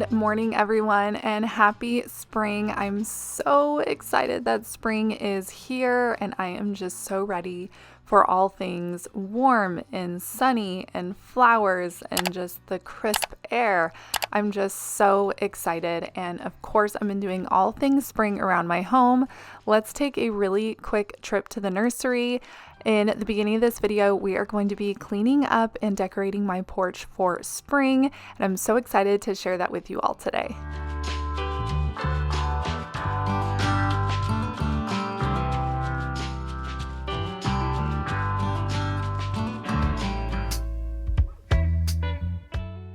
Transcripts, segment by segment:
Good morning, everyone, and happy spring. I'm so excited that spring is here, and I am just so ready for all things warm and sunny and flowers and just the crisp air. I'm just so excited, and of course, I've been doing all things spring around my home. Let's take a really quick trip to the nursery. In the beginning of this video, we are going to be cleaning up and decorating my porch for spring, and I'm so excited to share that with you all today.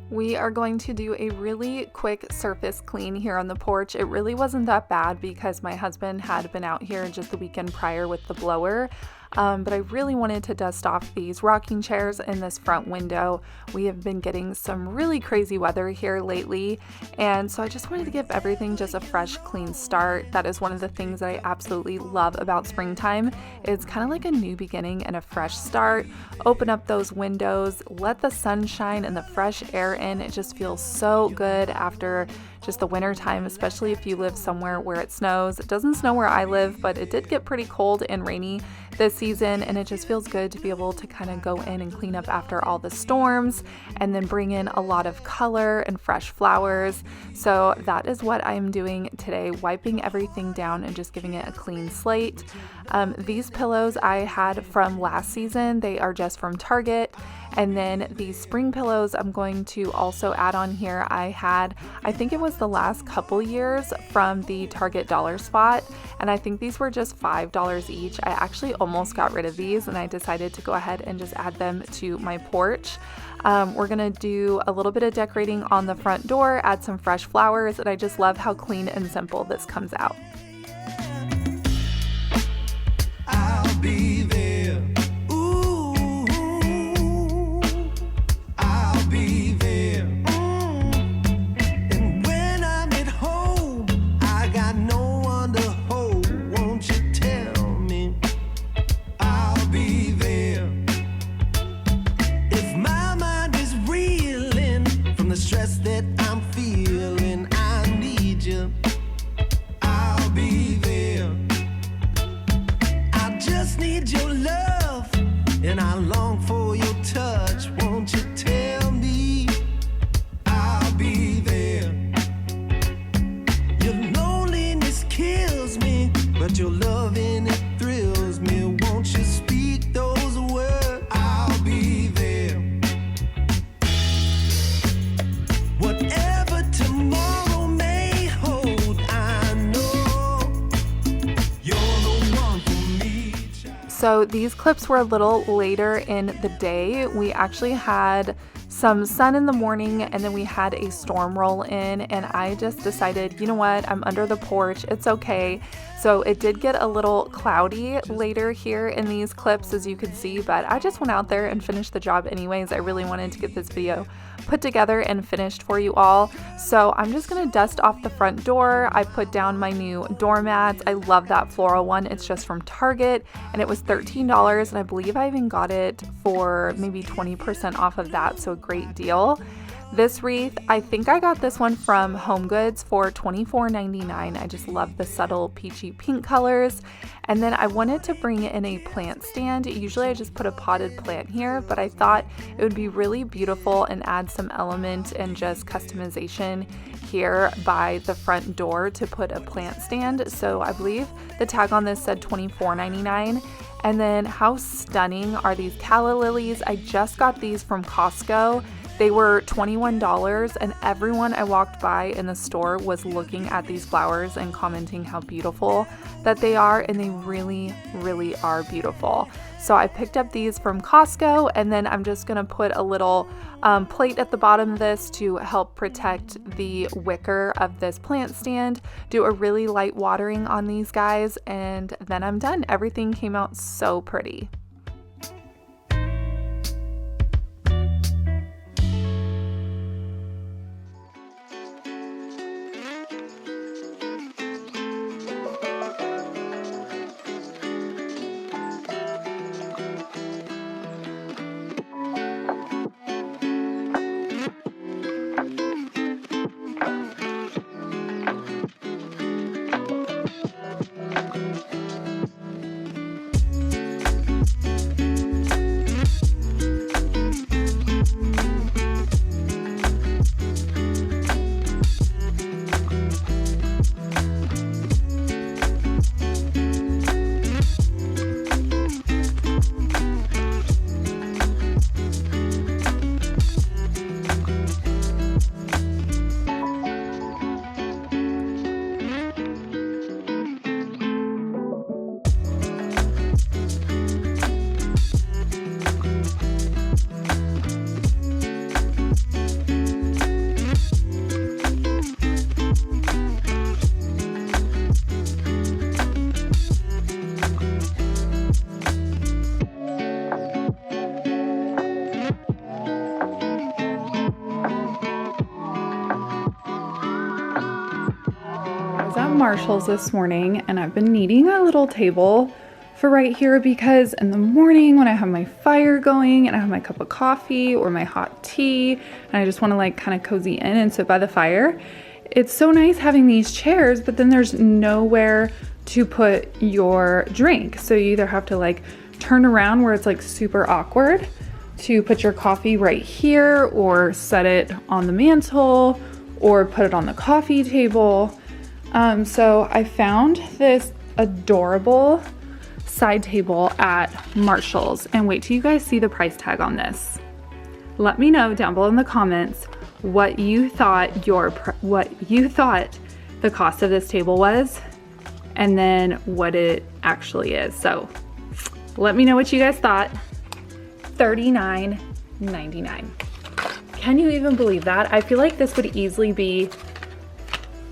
We are going to do a really quick surface clean here on the porch. It really wasn't that bad because my husband had been out here just the weekend prior with the blower. But I really wanted to dust off these rocking chairs in this front window. We have been getting some really crazy weather here lately, and so I just wanted to give everything just a fresh, clean start. That is one of the things that I absolutely love about springtime. It's kind of like a new beginning and a fresh start. Open up those windows, let the sunshine and the fresh air in. It just feels so good after just the winter time, especially if you live somewhere where it snows. It doesn't snow where I live, but it did get pretty cold and rainy this season, and it just feels good to be able to kind of go in and clean up after all the storms and then bring in a lot of color and fresh flowers. So that is what I'm doing today, wiping everything down and just giving it a clean slate. These pillows I had from last season. They are just from Target. And then these spring pillows I'm going to also add on here. I think it was the last couple years from the Target Dollar Spot, and I think these were just $5 each. I actually almost got rid of these, and I decided to go ahead and just add them to my porch. We're gonna do a little bit of decorating on the front door, add some fresh flowers, and I just love how clean and simple this comes out. I'll be there. So these clips were a little later in the day. We actually had some sun in the morning, and then we had a storm roll in, and I just decided, you know what, I'm under the porch, it's okay. So it did get a little cloudy later here in these clips, as you can see, but I just went out there and finished the job anyways. I really wanted to get this video put together and finished for you all. So I'm just gonna dust off the front door. I put down my new doormats. I love that floral one. It's just from Target, and it was $13, and I believe I even got it for maybe 20% off of that, so a great deal. This wreath, I think I got this one from HomeGoods for $24.99. I just love the subtle peachy pink colors. And then I wanted to bring in a plant stand. Usually I just put a potted plant here, but I thought it would be really beautiful and add some element and just customization here by the front door to put a plant stand. So I believe the tag on this said $24.99. And then how stunning are these calla lilies? I just got these from Costco. They were $21, and everyone I walked by in the store was looking at these flowers and commenting how beautiful that they are, and they really, really are beautiful. So I picked up these from Costco, and then I'm just gonna put a little plate at the bottom of this to help protect the wicker of this plant stand. Do a really light watering on these guys, and then I'm done. Everything came out so pretty. was at Marshall's this morning and I've been needing a little table for right here because in the morning when I have my fire going and I have my cup of coffee or my hot tea and I just want to like kind of cozy in and sit by the fire, it's so nice having these chairs, but then there's nowhere to put your drink. So you either have to like turn around where it's like super awkward to put your coffee right here or set it on the mantle or put it on the coffee table. So I found this adorable side table at Marshall's, and wait till you guys see the price tag on this. Let me know down below in the comments what you thought the cost of this table was and then what it actually is. So let me know what you guys thought. $39.99. Can you even believe that? I feel like this would easily be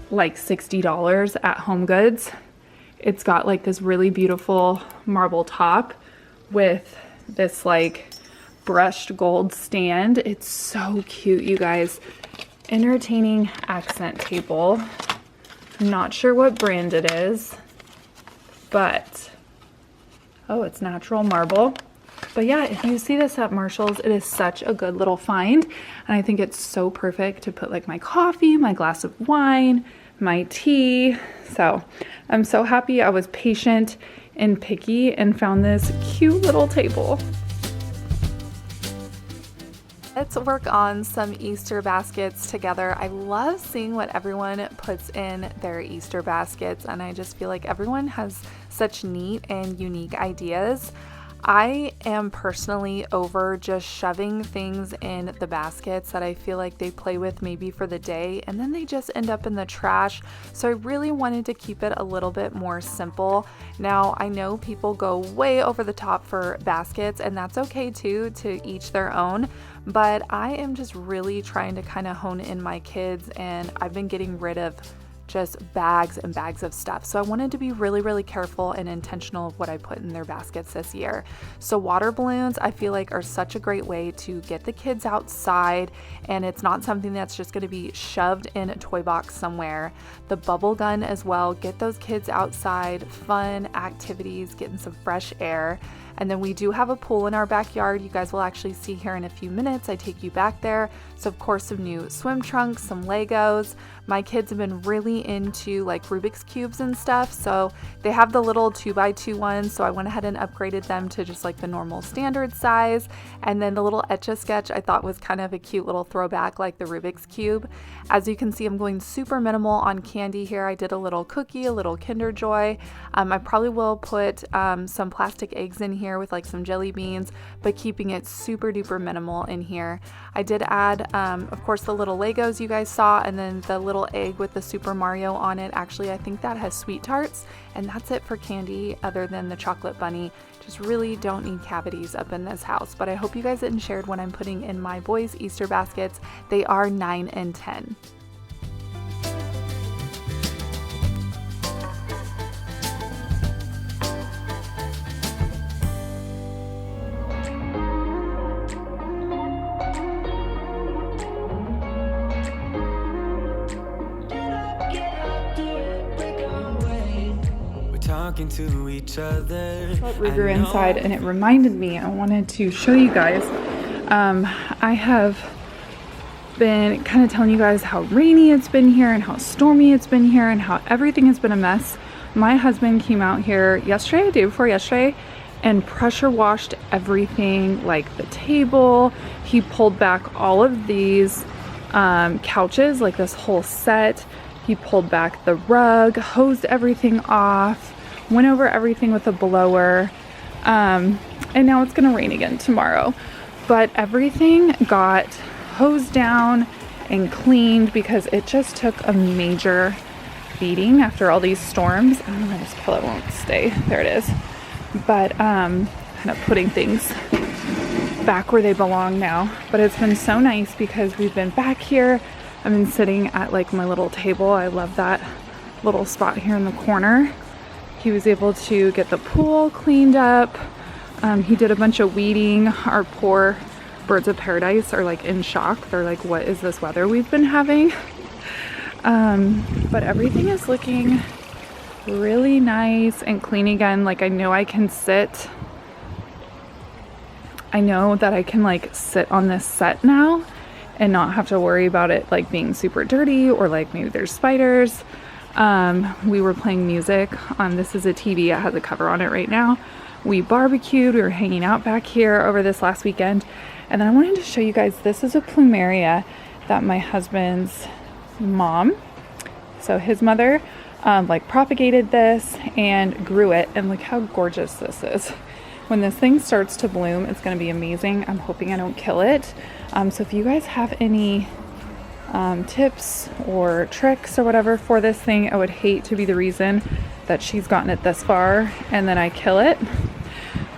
like $60 at Home Goods. It's got like this really beautiful marble top with this like brushed gold stand. It's so cute, you guys. Entertaining accent table. I'm not sure what brand it is, but oh, it's natural marble. But yeah, if you see this at Marshall's, it is such a good little find. And I think it's so perfect to put like my coffee, my glass of wine, my tea. So I'm so happy I was patient and picky and found this cute little table. Let's work on some Easter baskets together. I love seeing what everyone puts in their Easter baskets, and I just feel like everyone has such neat and unique ideas. I am personally over just shoving things in the baskets that I feel like they play with maybe for the day and then they just end up in the trash. So I really wanted to keep it a little bit more simple. Now I know people go way over the top for baskets, and that's okay too, to each their own. But I am just really trying to kind of hone in my kids, and I've been getting rid of just bags and bags of stuff. So I wanted to be really, really careful and intentional of what I put in their baskets this year. So water balloons, I feel like, are such a great way to get the kids outside, and it's not something that's just going to be shoved in a toy box somewhere. The bubble gun as well, get those kids outside, fun activities, getting some fresh air. And then we do have a pool in our backyard. You guys will actually see here in a few minutes. I take you back there. So of course, some new swim trunks, some Legos. My kids have been really into like Rubik's Cubes and stuff. So they have the little 2x2 ones. So I went ahead and upgraded them to just like the normal standard size. And then the little Etch-a-Sketch I thought was kind of a cute little throwback, like the Rubik's Cube. As you can see, I'm going super minimal on candy here. I did a little cookie, a little Kinder Joy. I probably will put some plastic eggs in here with like some jelly beans, but keeping it super duper minimal in here. I did add, of course, the little Legos you guys saw, and then the little egg with the Super Mario on it. Actually, I think that has sweet tarts, and that's it for candy other than the chocolate bunny. Just really don't need cavities up in this house. But I hope you guys shared what I'm putting in my boys' Easter baskets. They are 9 and 10. Talking to each other. Let Ruger inside, and it reminded me, I wanted to show you guys. I have been kind of telling you guys how rainy it's been here and how stormy it's been here and how everything has been a mess. My husband came out here yesterday, day before yesterday, and pressure washed everything, like the table. He pulled back all of these couches, like this whole set. He pulled back the rug, hosed everything off, went over everything with a blower, and now it's gonna rain again tomorrow. But everything got hosed down and cleaned because it just took a major beating after all these storms. I don't know, this pillow won't stay. There it is. But kind of putting things back where they belong now. But it's been so nice because we've been back here. I've been sitting at like my little table. I love that little spot here in the corner. He was able to get the pool cleaned up. He did a bunch of weeding. Our poor birds of paradise are like in shock. They're like, what is this weather we've been having? But everything is looking really nice and clean again. Like I know I can sit. I know that I can like sit on this set now and not have to worry about it like being super dirty or like maybe there's spiders. We were playing music on, this is a TV, it has a cover on it right now. We barbecued, we were hanging out back here over this last weekend. And then I wanted to show you guys, this is a plumeria that my husband's mom, so his mother, like propagated this and grew it. And look how gorgeous this is. When this thing starts to bloom, it's going to be amazing. I'm hoping I don't kill it. So if you guys have any tips or tricks or whatever for this thing, I would hate to be the reason that she's gotten it this far and then I kill it.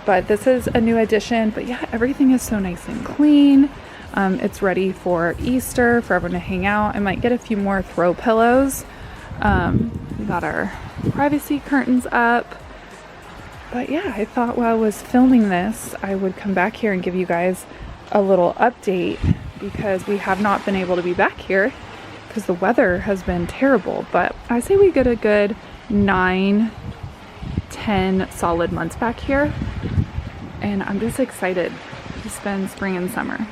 But this is a new addition. But yeah, everything is so nice and clean. It's ready for Easter, for everyone to hang out. I might get a few more throw pillows. We got our privacy curtains up. But yeah, I thought while I was filming this, I would come back here and give you guys a little update because we have not been able to be back here because the weather has been terrible. But I say we get a good 9-10 solid months back here. And I'm just excited to spend spring and summer.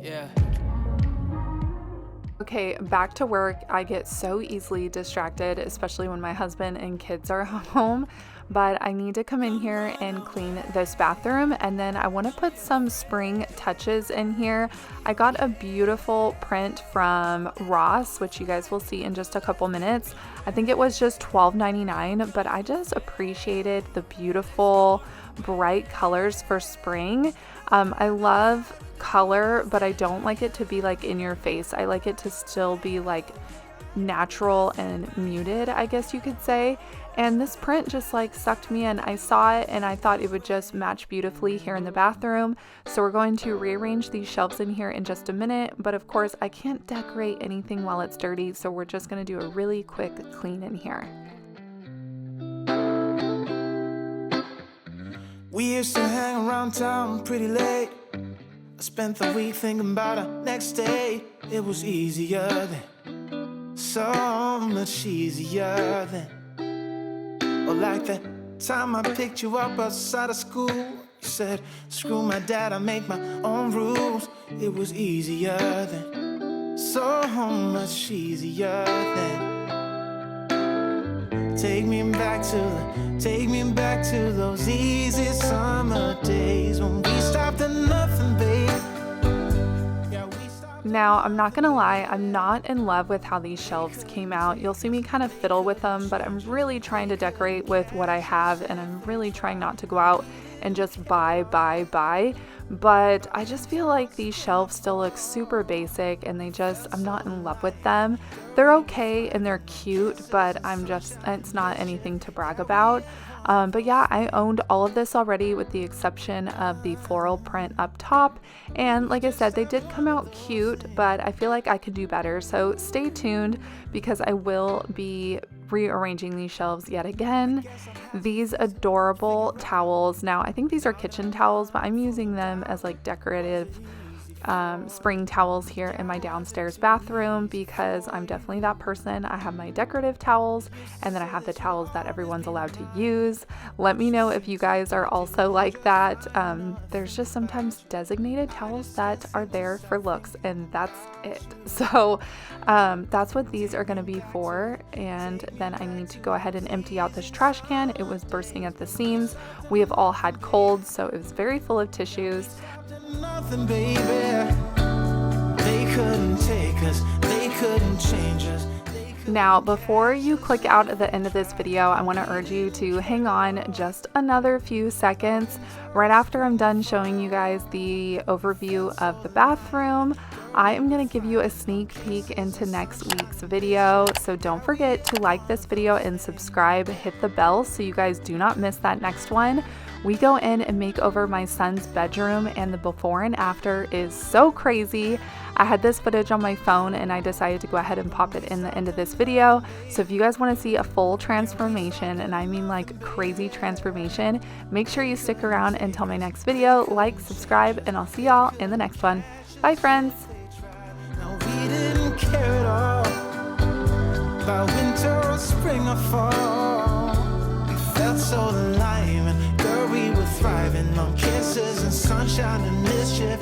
Yeah. Okay, back to work. I get so easily distracted, especially when my husband and kids are home, but I need to come in here and clean this bathroom, and then I want to put some spring touches in here. I got a beautiful print from Ross, which you guys will see in just a couple minutes. I think it was just $12.99, but I just appreciated the beautiful bright colors for spring. I love color, but I don't like it to be like in your face. I like it to still be like natural and muted, I guess you could say. And this print just like sucked me in. I saw it and I thought it would just match beautifully here in the bathroom. So we're going to rearrange these shelves in here in just a minute. But of course I can't decorate anything while it's dirty. So we're just going to do a really quick clean in here. We used to hang around town pretty late. I spent the week thinking about our next day. It was easier then, so much easier then. Or like that time I picked you up outside of school. You said, screw my dad, I make my own rules. It was easier then, so much easier then. Take me back to those easy summer days when we stopped at nothing, babe. Now, I'm not gonna lie, I'm not in love with how these shelves came out. You'll see me kind of fiddle with them, but I'm really trying to decorate with what I have, and I'm really trying not to go out and just buy. But I just feel like these shelves still look super basic, and I'm not in love with them. They're okay and they're cute, but it's not anything to brag about. But yeah, I owned all of this already with the exception of the floral print up top. And like I said, they did come out cute, but I feel like I could do better. So stay tuned because I will be rearranging these shelves yet again. These adorable towels. Now, I think these are kitchen towels, but I'm using them as like decorative spring towels here in my downstairs bathroom because I'm definitely that person. I have my decorative towels and then I have the towels that everyone's allowed to use. Let me know if you guys are also like that. There's just sometimes designated towels that are there for looks and that's it. So that's what these are going to be for. And then I need to go ahead and empty out this trash can. It was bursting at the seams. We have all had colds, so it was very full of tissues. Nothing, baby. They couldn't take us, they couldn't change us. Now, before you click out at the end of this video, I want to urge you to hang on just another few seconds. Right after I'm done showing you guys the overview of the bathroom, I am going to give you a sneak peek into next week's video. So don't forget to like this video and subscribe, hit the bell so you guys do not miss that next one. We go in and make over my son's bedroom, and the before and after is so crazy. I had this footage on my phone and I decided to go ahead and pop it in the end of this video. So if you guys want to see a full transformation, and I mean like crazy transformation, make sure you stick around until my next video. Like, subscribe, and I'll see y'all in the next one. Bye, friends. No, we didn't care about winter or spring or fall. We felt so alive, and girl, we were thriving on kisses and sunshine and mischief.